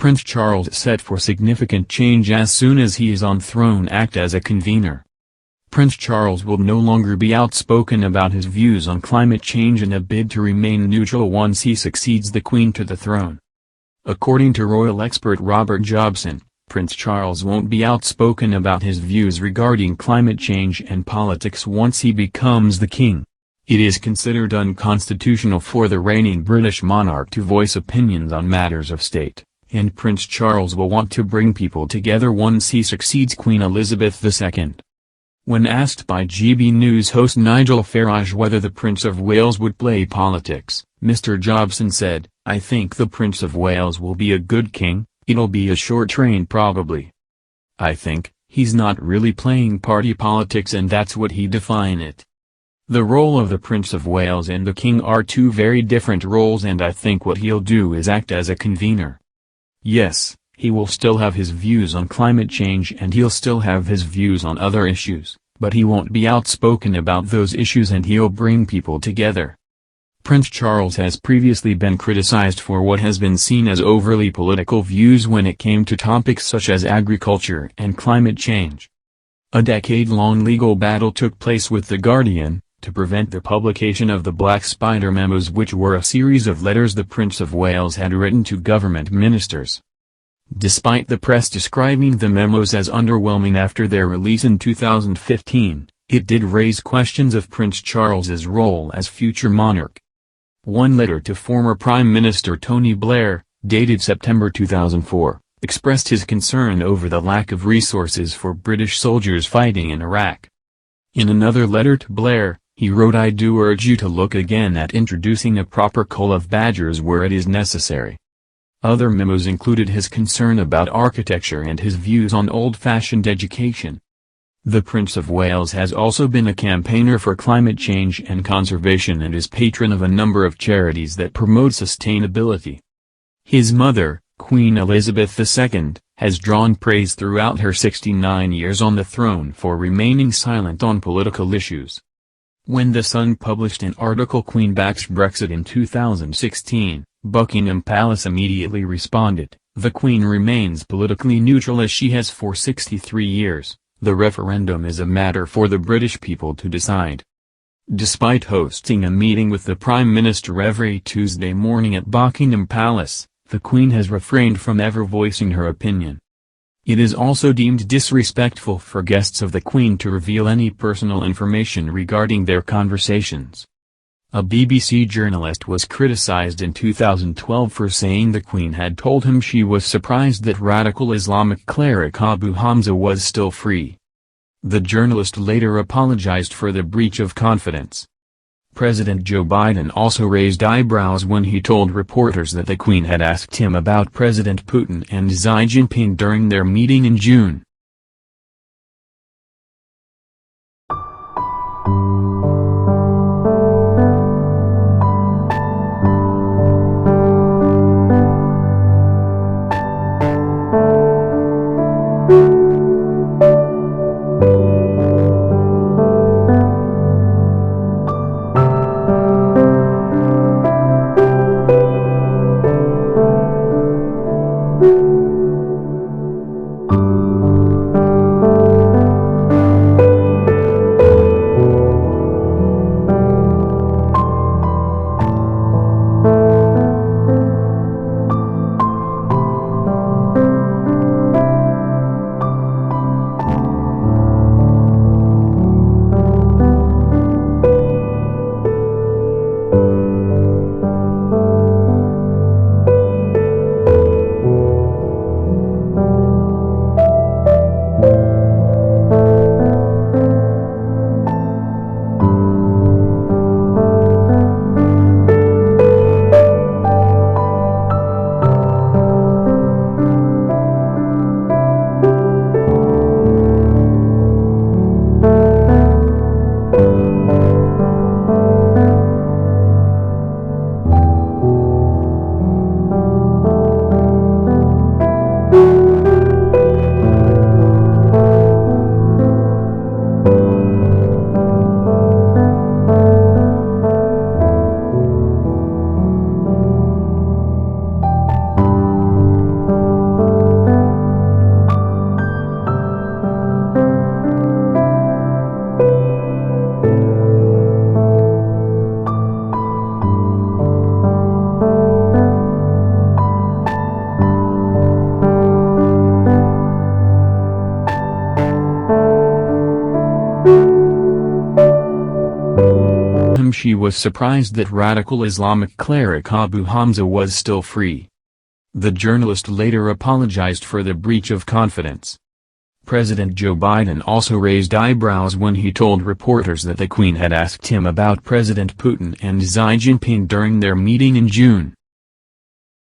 Prince Charles set for significant change as soon as he is on throne act as a convener. Prince Charles will no longer be outspoken about his views on climate change in a bid to remain neutral once he succeeds the Queen to the throne. According to royal expert Robert Jobson, Prince Charles won't be outspoken about his views regarding climate change and politics once he becomes the king. It is considered unconstitutional for the reigning British monarch to voice opinions on matters of state, and Prince Charles will want to bring people together once he succeeds Queen Elizabeth II. When asked by GB News host Nigel Farage whether the Prince of Wales would play politics, Mr. Jobson said, "I think the Prince of Wales will be a good king, it'll be a short reign probably. I think, he's not really playing party politics and that's what he define it. The role of the Prince of Wales and the King are two very different roles and I think what he'll do is act as a convener. Yes, he will still have his views on climate change and he'll still have his views on other issues, but he won't be outspoken about those issues and he'll bring people together." Prince Charles has previously been criticized for what has been seen as overly political views when it came to topics such as agriculture and climate change. A decade-long legal battle took place with The Guardian, to prevent the publication of the Black Spider Memos, which were a series of letters the Prince of Wales had written to government ministers. Despite the press describing the memos as underwhelming after their release in 2015, it did raise questions of Prince Charles's role as future monarch. One letter to former Prime Minister Tony Blair, dated September 2004, expressed his concern over the lack of resources for British soldiers fighting in Iraq. In another letter to Blair, he wrote, "I do urge you to look again at introducing a proper cull of badgers where it is necessary." Other memos included his concern about architecture and his views on old-fashioned education. The Prince of Wales has also been a campaigner for climate change and conservation and is patron of a number of charities that promote sustainability. His mother, Queen Elizabeth II, has drawn praise throughout her 69 years on the throne for remaining silent on political issues. When The Sun published an article Queen backs Brexit in 2016, Buckingham Palace immediately responded, "The Queen remains politically neutral as she has for 63 years, the referendum is a matter for the British people to decide." Despite hosting a meeting with the Prime Minister every Tuesday morning at Buckingham Palace, the Queen has refrained from ever voicing her opinion. It is also deemed disrespectful for guests of the Queen to reveal any personal information regarding their conversations. A BBC journalist was criticized in 2012 for saying the Queen had told him she was surprised that radical Islamic cleric Abu Hamza was still free. The journalist later apologized for the breach of confidence. President Joe Biden also raised eyebrows when he told reporters that the Queen had asked him about President Putin and Xi Jinping during their meeting in June. him she was surprised that radical Islamic cleric Abu Hamza was still free. The journalist later apologized for the breach of confidence. President Joe Biden also raised eyebrows when he told reporters that the Queen had asked him about President Putin and Xi Jinping during their meeting in June.